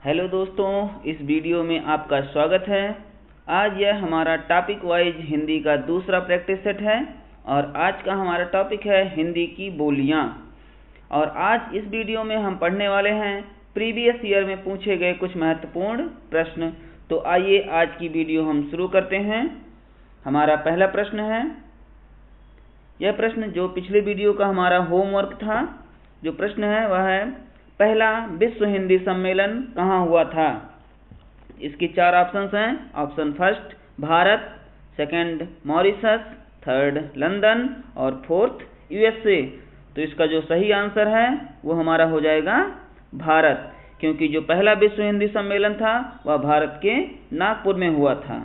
Hello दोस्तों, इस video में आपका स्वागत है। आज यह हमारा टॉपिक वाइज हिंदी का दूसरा प्रैक्टिस सेट है और आज का हमारा टॉपिक है हिंदी की बोलियां। और आज इस वीडियो में हम पढ़ने वाले हैं प्रीवियस ईयर में पूछे गए कुछ महत्वपूर्ण प्रश्न। तो आइए आज की वीडियो हम शुरू करते हैं। हमारा पहला प्रश्न है, यह प्रश्न जो पिछले वीडियो का हमारा होमवर्क था, जो प्रश्न है वह है पहला विश्व हिंदी सम्मेलन कहाँ हुआ था। इसके चार ऑप्शंस हैं। Option first Bharat, second Mauritius, third London और फोर्थ यूएसए। तो इसका जो सही आंसर है वो हमारा हो जाएगा भारत, क्योंकि जो पहला विश्व हिंदी सम्मेलन था वह भारत के नागपुर में हुआ था।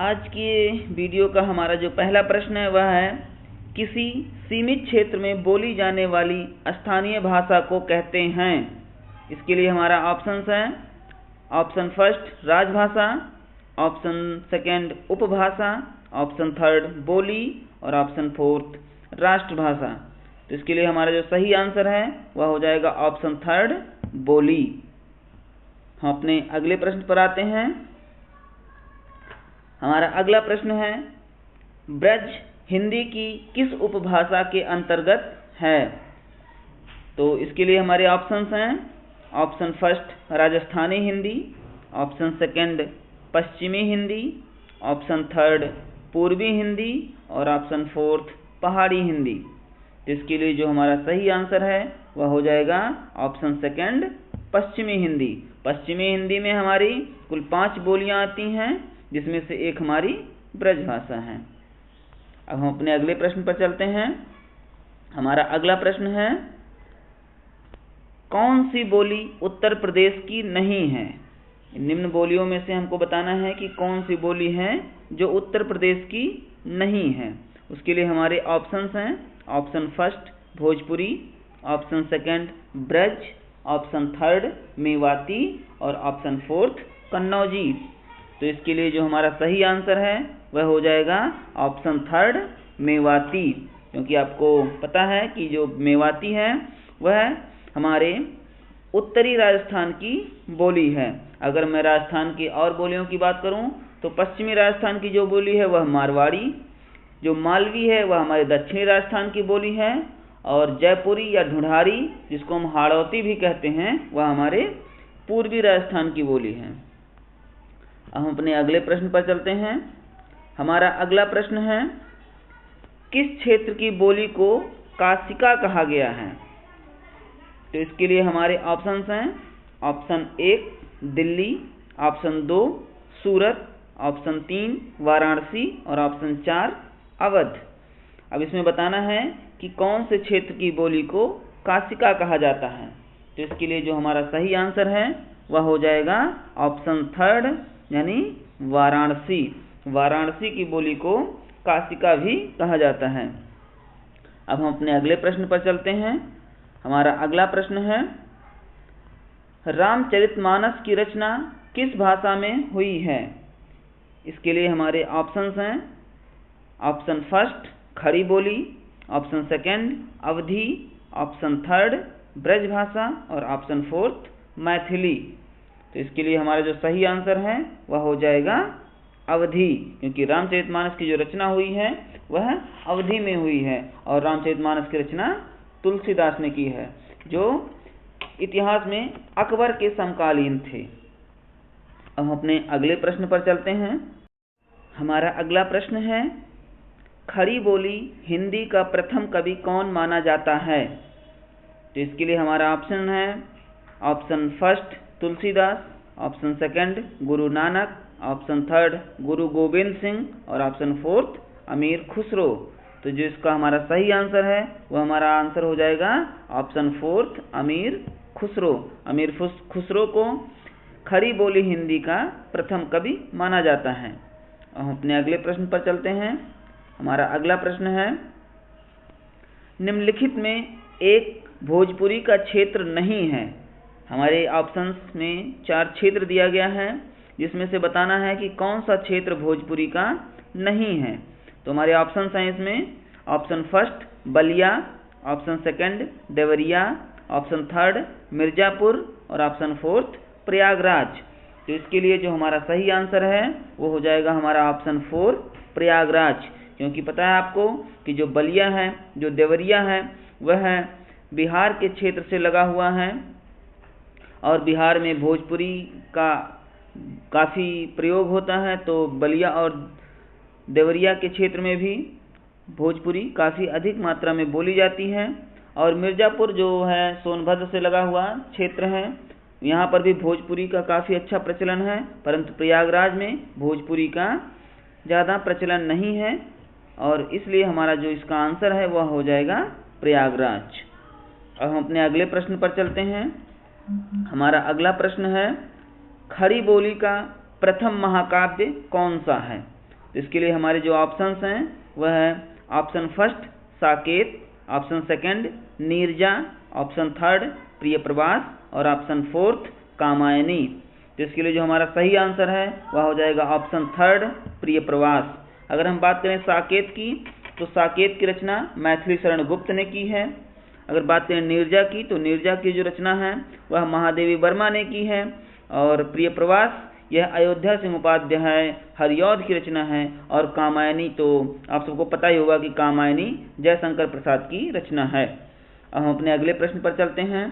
आज के वीडियो का हमारा जो पहला प्रश्न है वह है किसी सीमित क्षेत्र में बोली जाने वाली स्थानीय भाषा को कहते हैं। इसके लिए हमारा ऑप्शंस हैं। ऑप्शन फर्स्ट राजभाषा, ऑप्शन सेकंड उपभाषा, ऑप्शन थर्ड बोली और ऑप्शन फोर्थ राष्ट्रभाषा। तो इसके लिए हमारा जो सही आंसर है वह हो जाएगा ऑप्शन थर्ड बोली। हम अपने अगले प्रश्न पर आते हैं। हमारा अगला प्रश्न है ब्रज हिंदी की किस उपभाषा के अंतर्गत है। तो इसके लिए हमारे ऑप्शंस हैं। Option first Rajasthani Hindi, option second पश्चिमी हिंदी, ऑप्शन थर्ड पूर्वी हिंदी और ऑप्शन फोर्थ पहाड़ी हिंदी। तो इसके लिए जो हमारा सही आंसर है वह हो जाएगा ऑप्शन सेकंड पश्चिमी हिंदी। पश्चिमी हिंदी में हमारी कुल 5 बोलियां आती हैं, जिसमें से एक हमारी ब्रजभाषा है। अब हम अपने अगले प्रश्न पर चलते हैं। हमारा अगला प्रश्न है कौन सी बोली उत्तर प्रदेश की नहीं है। निम्न बोलियों में से हमको बताना है कि कौन सी बोली है जो उत्तर प्रदेश की नहीं है। उसके लिए हमारे ऑप्शंस हैं। Option first Bhojpuri, option second Braj, option third Mewati और ऑप्शन फोर्थ कन्नौजी। तो इसके लिए जो हमारा सही आंसर है वह हो जाएगा ऑप्शन थर्ड मेवाती, क्योंकि आपको पता है कि जो मेवाती है वह हमारे उत्तरी राजस्थान की बोली है। अगर मैं राजस्थान की और बोलियों की बात करूं तो पश्चिमी राजस्थान की जो बोली है वह मारवाड़ी, जो मालवी है वह हमारे दक्षिणी राजस्थान की बोली है, और जयपुरी या ढूंढारी जिसको हम हाड़ौती भी कहते हैं वह हमारे पूर्वी राजस्थान की बोली है। अब हम अपने अगले प्रश्न पर चलते हैं। हमारा अगला प्रश्न है किस क्षेत्र की बोली को काशिका कहा गया है। तो इसके लिए हमारे ऑप्शंस हैं। ऑप्शन 1 दिल्ली, ऑप्शन 2 सूरत, ऑप्शन 3 वाराणसी और ऑप्शन 4 अवध। अब इसमें बताना है कि कौन से क्षेत्र की बोली को काशिका कहा जाता है। तो इसके लिए जो हमारा सही आंसर है वह हो जाएगा ऑप्शन थर्ड यानी वाराणसी। वाराणसी की बोली को काशिका भी कहा जाता है। अब हम अपने अगले प्रश्न पर चलते हैं। हमारा अगला प्रश्न है रामचरितमानस की रचना किस भाषा में हुई है। इसके लिए हमारे ऑप्शंस हैं। ऑप्शन फर्स्ट खड़ी बोली, ऑप्शन सेकंड अवधी, ऑप्शन थर्ड ब्रजभाषा और ऑप्शन फोर्थ मैथिली। तो इसके लिए हमारा जो सही आंसर है वह हो जाएगा अवधी, क्योंकि रामचरितमानस की जो रचना हुई है वह अवधी में हुई है और रामचरितमानस की रचना तुलसीदास ने की है, जो इतिहास में अकबर के समकालीन थे। अब हम अपने अगले प्रश्न पर चलते हैं। हमारा अगला प्रश्न है खड़ी बोली हिंदी का प्रथम कवि कौन माना जाता है। तो इसके लिए हमारा ऑप्शन है। Option first Tulsidas, option second Guru Nanak, option third गुरु गोविंद सिंह और ऑप्शन फोर्थ अमीर खुसरो। तो जो इसका हमारा सही आंसर है वह हमारा आंसर हो जाएगा ऑप्शन फोर्थ अमीर खुसरो। अमीर खुसरो को खड़ी बोली हिंदी का प्रथम कवि माना जाता है। हम अपने अगले प्रश्न पर चलते हैं। हमारा अगला प्रश्न है निम्नलिखित में एक भोजपुरी का क्षेत्र नहीं है। हमारे ऑप्शंस में 4 क्षेत्र दिया गया है, जिसमें से बताना है कि कौन सा क्षेत्र भोजपुरी का नहीं है। तो हमारे ऑप्शंस हैं इसमें। Option first Ballia, option second Deoria, option third Mirzapur और ऑप्शन फोर्थ प्रयागराज। तो इसके लिए जो हमारा सही आंसर है वो हो जाएगा हमारा ऑप्शन 4 प्रयागराज, क्योंकि पता है आपको कि जो बलिया है, जो देवरिया है, वह बिहार के क्षेत्र से लगा हुआ है और बिहार में भोजपुरी का काफ़ी प्रयोग होता है। तो बलिया और देवरिया के क्षेत्र में भी भोजपुरी काफ़ी अधिक मात्रा में बोली जाती है। और मिर्ज़ापुर जो है सोनभद्र से लगा हुआ क्षेत्र है, यहाँ पर भी भोजपुरी का काफ़ी अच्छा प्रचलन है, परंतु प्रयागराज में भोजपुरी का ज़्यादा प्रचलन नहीं है और इसलिए हमारा जो इसका आंसर है वह हो जाएगा प्रयागराज। अब हम अपने अगले प्रश्न पर चलते हैं। हमारा अगला प्रश्न है, खड़ी बोली का प्रथम महाकाव्य कौन सा है? तो इसके लिए हमारे जो ऑप्शंस हैं वह है option first Saket, option second Neerja, option third Priyapravas और ऑप्शन फोर्थ कामायनी। तो इसके लिए जो हमारा सही आंसर है वह हो जाएगा ऑप्शन थर्ड प्रियप्रवास। अगर हम बात करें साकेत की, तो साकेत की रचना मैथिली शरण गुप्त ने की है। अगर बात करें नीरजा की, तो नीरजा की जो रचना है वह महादेवी वर्मा ने की है। और प्रियप्रवास यह अयोध्या सिंह उपाध्याय हरिऔध की रचना है। और कामायनी तो आप सबको पता ही होगा कि कामायनी जयशंकर प्रसाद की रचना है। अब हम अपने अगले प्रश्न पर चलते हैं।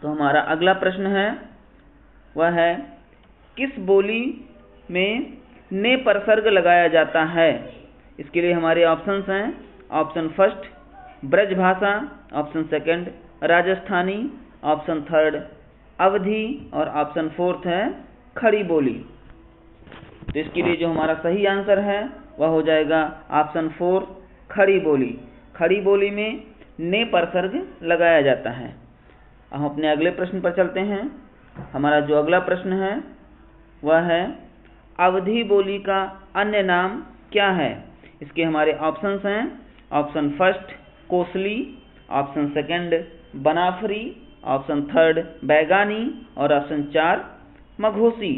तो हमारा अगला प्रश्न है वह है, किस बोली में ने परसर्ग लगाया जाता है? इसके लिए हमारे ऑप्शंस हैं option first Brajbhasha, option second Rajasthani, option third Awadhi और ऑप्शन फोर्थ है खड़ी बोली। तो इसके लिए जो हमारा सही आंसर है वह हो जाएगा ऑप्शन 4 खड़ी बोली। खड़ी बोली में ने परसर्ग लगाया जाता है। अब हम अपने अगले प्रश्न पर चलते हैं। हमारा जो अगला प्रश्न है वह है, अवधी बोली का अन्य नाम क्या है? इसके हमारे ऑप्शंस हैं option first Kosli, option second Banafari, option third Baigani और ऑप्शन 4 मघोसी।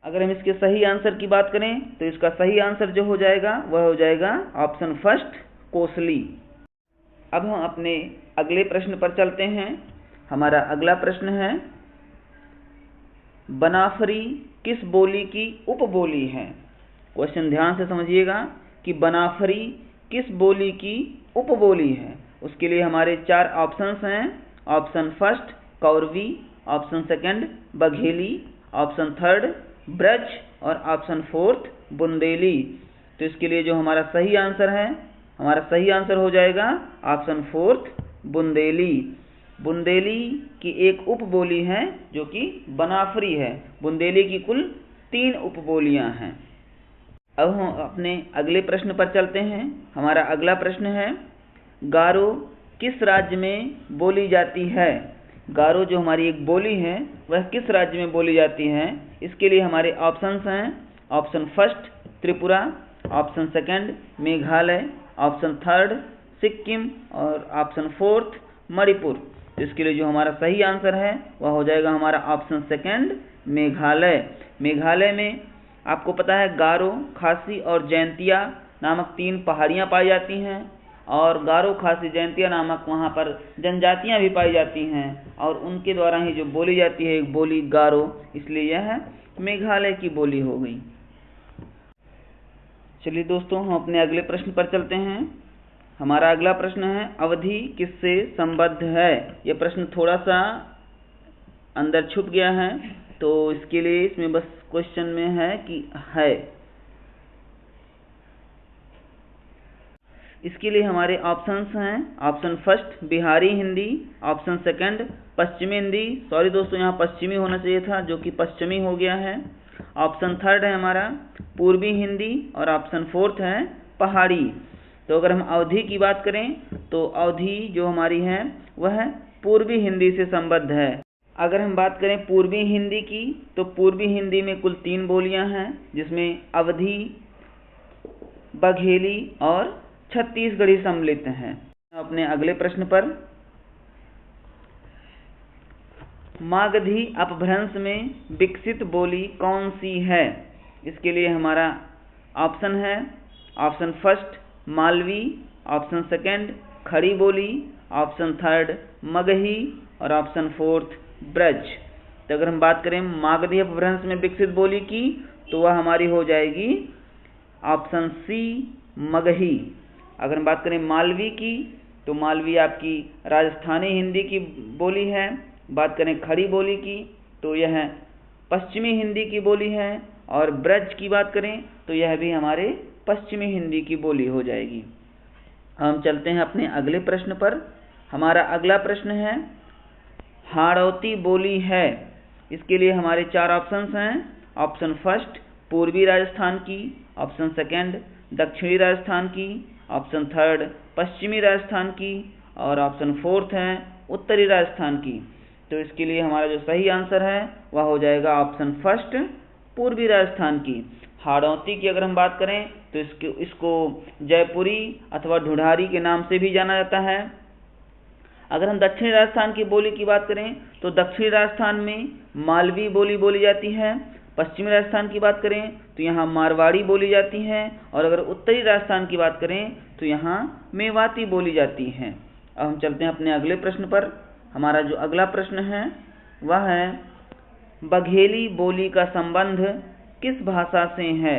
अगर हम इसके सही आंसर की बात करें तो इसका सही आंसर जो हो जाएगा वह हो जाएगा ऑप्शन फर्स्ट कोसली। अब हम अपने अगले प्रश्न पर चलते हैं। हमारा अगला प्रश्न है, बनाफरी किस बोली की उपबोली है? क्वेश्चन ध्यान से समझिएगा कि बनाफरी किस बोली की उपबोली है। उसके लिए हमारे 4 ऑप्शंस हैं option first Kauravi, option second Bagheli, option third Braj और ऑप्शन फोर्थ बुंदेली। तो इसके लिए जो हमारा सही आंसर है, हमारा सही आंसर हो जाएगा ऑप्शन फोर्थ बुंदेली। बुंदेली की एक उपबोली है जो कि बनाफरी है। बुंदेली की कुल 3 उपबोलियां हैं। अब हम अपने अगले प्रश्न पर चलते हैं। हमारा अगला प्रश्न है, गारो किस राज्य में बोली जाती है? गारो जो हमारी एक बोली है वह किस राज्य में बोली जाती है? इसके लिए हमारे ऑप्शंस हैं option first Tripura, option second Meghalaya, option third Sikkim और ऑप्शन फोर्थ मणिपुर। तो इसके लिए जो हमारा सही आंसर है वह हो जाएगा हमारा ऑप्शन सेकंड मेघालय। मेघालय में आपको पता है गारो, खासी और जैंतिया नामक 3 पहाड़ियाँ पाई जाती हैं और गारो, खासी, जैंतिया नामक वहाँ पर जनजातियाँ भी पाई जाती हैं और उनके द्वारा ही जो बोली जाती है एक बोली गारो, इसलिए यह मेघालय की बोली हो गई। चलिए दोस्तों, हम अपने अगले प्रश्न पर चलते हैं। हमारा अगला प्रश्न है, अवधि किससे संबद्ध है? यह प्रश्न थोड़ा सा अंदर छुप गया है, तो इसके लिए इसमें बस क्वेश्चन में है कि है। इसके लिए हमारे ऑप्शंस हैं option first Bihari Hindi, option second पश्चिमी हिंदी, सॉरी दोस्तों यहाँ पश्चिमी होना चाहिए था जो कि पश्चिमी हो गया है, ऑप्शन थर्ड है हमारा पूर्वी हिंदी और ऑप्शन फोर्थ है पहाड़ी। तो अगर हम अवधि की बात करें तो अवधि जो हमारी है वह पूर्वी हिंदी से संबद्ध है। अगर हम बात करें पूर्वी हिंदी की तो पूर्वी हिंदी में कुल 3 बोलियां हैं जिसमें अवधी, बघेली और छत्तीसगढ़ी सम्मिलित हैं। अपने अगले प्रश्न पर, मागधी अपभ्रंश में विकसित बोली कौन सी है? इसके लिए हमारा ऑप्शन है option first Malvi, option second खड़ी बोली, ऑप्शन थर्ड मगही और ऑप्शन फोर्थ ब्रज। तो अगर हम बात करें मागधी अपभ्रंश में विकसित बोली की तो वह हमारी हो जाएगी ऑप्शन सी मगही। अगर हम बात करें मालवी की तो मालवी आपकी राजस्थानी हिंदी की बोली है। बात करें खड़ी बोली की तो यह पश्चिमी हिंदी की बोली है, और ब्रज की बात करें तो यह भी हमारे पश्चिमी हिंदी की बोली हो जाएगी। हम चलते हैं अपने अगले प्रश्न पर। हमारा अगला प्रश्न है हाड़ौती बोली है। इसके लिए हमारे चार ऑप्शंस हैं। ऑप्शन फर्स्ट पूर्वी राजस्थान की, ऑप्शन सेकंड दक्षिणी राजस्थान की, ऑप्शन थर्ड पश्चिमी राजस्थान की, और ऑप्शन फोर्थ है उत्तरी राजस्थान की। तो इसके लिए हमारा जो सही आंसर है वह हो जाएगा ऑप्शन फर्स्ट पूर्वी राजस्थान की। हाड़ौती की अगर हम बात करें तो इसको जयपुरी अथवा ढूढ़ारी के नाम से भी जाना जाता है। अगर हम दक्षिणी राजस्थान की बोली की बात करें तो दक्षिणी राजस्थान में मालवी बोली बोली जाती है। पश्चिमी राजस्थान की बात करें तो यहाँ मारवाड़ी बोली जाती है, और अगर उत्तरी राजस्थान की बात करें तो यहाँ मेवाती बोली जाती है। अब हम चलते हैं अपने अगले प्रश्न पर। हमारा जो अगला प्रश्न है वह है बघेली बोली का संबंध किस भाषा से है।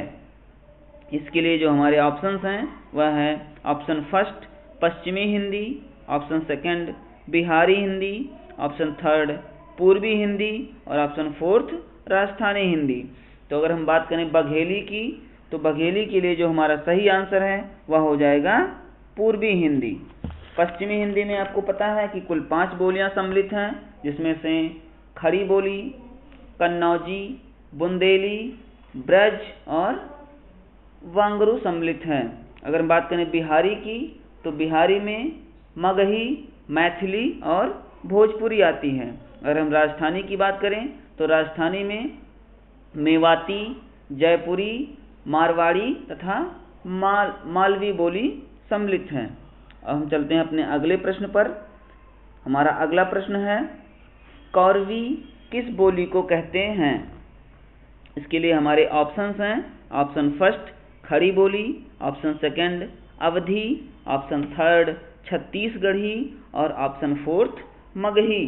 इसके लिए जो हमारे ऑप्शंस हैं वह है ऑप्शन फर्स्ट पश्चिमी Hindi, option second Bihari Hindi, option third पूर्वी हिंदी, और ऑप्शन फोर्थ राजस्थानी हिंदी। तो अगर हम बात करें बघेली की तो बघेली के लिए जो हमारा सही आंसर है वह हो जाएगा पूर्वी हिंदी। पश्चिमी हिंदी में आपको पता है कि कुल 5 बोलियां सम्मिलित हैं, जिसमें से खड़ी बोली, कन्नौजी, बुंदेली, ब्रज और वांगरू सम्मिलित हैं। अगर हम बात करें बिहारी की तो बिहारी में मगही, मैथिली और भोजपुरी आती है। अगर हम राजस्थानी की बात करें तो राजस्थानी में मेवाती, जयपुरी, मारवाड़ी तथा मालवी बोली सम्मिलित हैं। अब हम चलते हैं अपने अगले प्रश्न पर। हमारा अगला प्रश्न है कौरवी किस बोली को कहते हैं। इसके लिए हमारे ऑप्शंस हैं ऑप्शन फर्स्ट खड़ी बोली, ऑप्शन सेकंड अवधी, ऑप्शन थर्ड छत्तीसगढ़ी, और ऑप्शन फोर्थ मगही।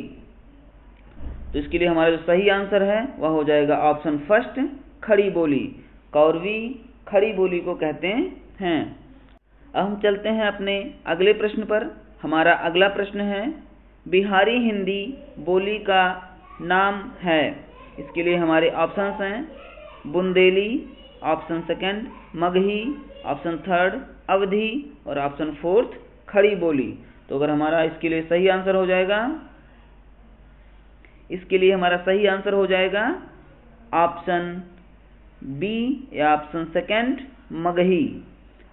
तो इसके लिए हमारा जो सही आंसर है वह हो जाएगा ऑप्शन फर्स्ट खड़ी बोली। कौरवी खड़ी बोली को कहते हैं। अब हम चलते हैं अपने अगले प्रश्न पर। हमारा अगला प्रश्न है बिहारी हिंदी बोली का नाम है। इसके लिए हमारे ऑप्शंस हैं Bundeli, option second Magahi, option third Awadhi, और ऑप्शन फोर्थ खड़ी बोली। तो अगर हमारा इसके लिए सही आंसर हो जाएगा, इसके लिए हमारा सही आंसर हो जाएगा ऑप्शन बी या ऑप्शन सेकंड मगही।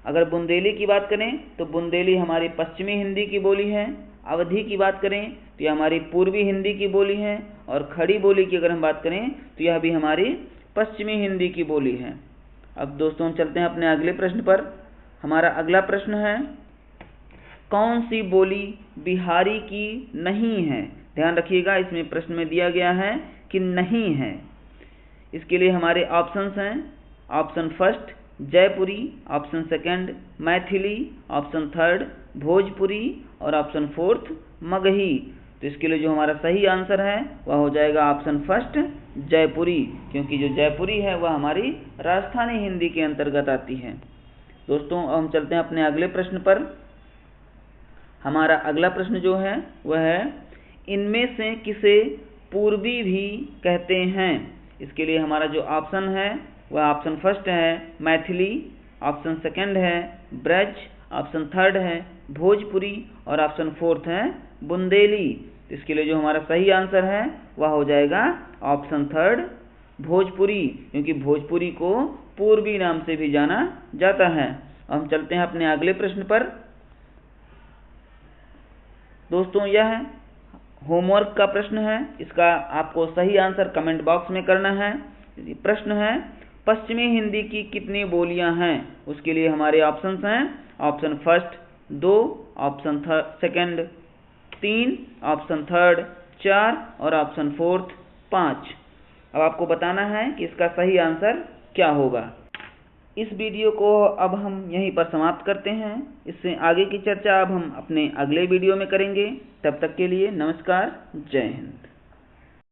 अगर बुंदेली की बात करें तो बुंदेली हमारी पश्चिमी हिंदी की बोली है। अवधी की बात करें तो यह हमारी पूर्वी हिंदी की बोली है, और खड़ी बोली की अगर हम बात करें तो यह भी हमारी पश्चिमी हिंदी की बोली है। अब दोस्तों चलते हैं अपने अगले प्रश्न पर। हमारा अगला प्रश्न है कौन सी बोली बिहारी की नहीं है। ध्यान रखिएगा, इसमें प्रश्न में दिया गया है कि नहीं है। इसके लिए हमारे ऑप्शंस हैं option first Jaipuri, option second Maithili, option third Bhojpuri, और ऑप्शन फोर्थ मगही। तो इसके लिए जो हमारा सही आंसर है वह हो जाएगा ऑप्शन फर्स्ट जयपुरी, क्योंकि जो जयपुरी है वह हमारी राजस्थानी हिंदी के अंतर्गत आती है। दोस्तों हम चलते हैं अपने अगले प्रश्न पर। हमारा अगला प्रश्न जो है वह है इनमें से किसे पूर्वी भी कहते हैं। इसके लिए हमारा जो ऑप्शन है वह ऑप्शन फर्स्ट है मैथिली, ऑप्शन सेकंड है ब्रज, ऑप्शन थर्ड है भोजपुरी, और ऑप्शन फोर्थ है बुंदेली। इसके लिए जो हमारा सही आंसर है वह हो जाएगा ऑप्शन थर्ड भोजपुरी, क्योंकि भोजपुरी को पूर्वी नाम से भी जाना जाता है। हम चलते हैं अपने अगले प्रश्न पर। दोस्तों यह होमवर्क का प्रश्न है, इसका आपको सही आंसर कमेंट बॉक्स में करना है। प्रश्न है पश्चिमी हिंदी की कितनी बोलियां हैं। उसके लिए हमारे ऑप्शंस हैं option first 2, option second 3, option third 4, और ऑप्शन फोर्थ 5। अब आपको बताना है कि इसका सही आंसर क्या होगा। इस वीडियो को अब हम यहीं पर समाप्त करते हैं। इससे आगे की चर्चा अब हम अपने अगले वीडियो में करेंगे। तब तक के लिए नमस्कार, जय हिंद।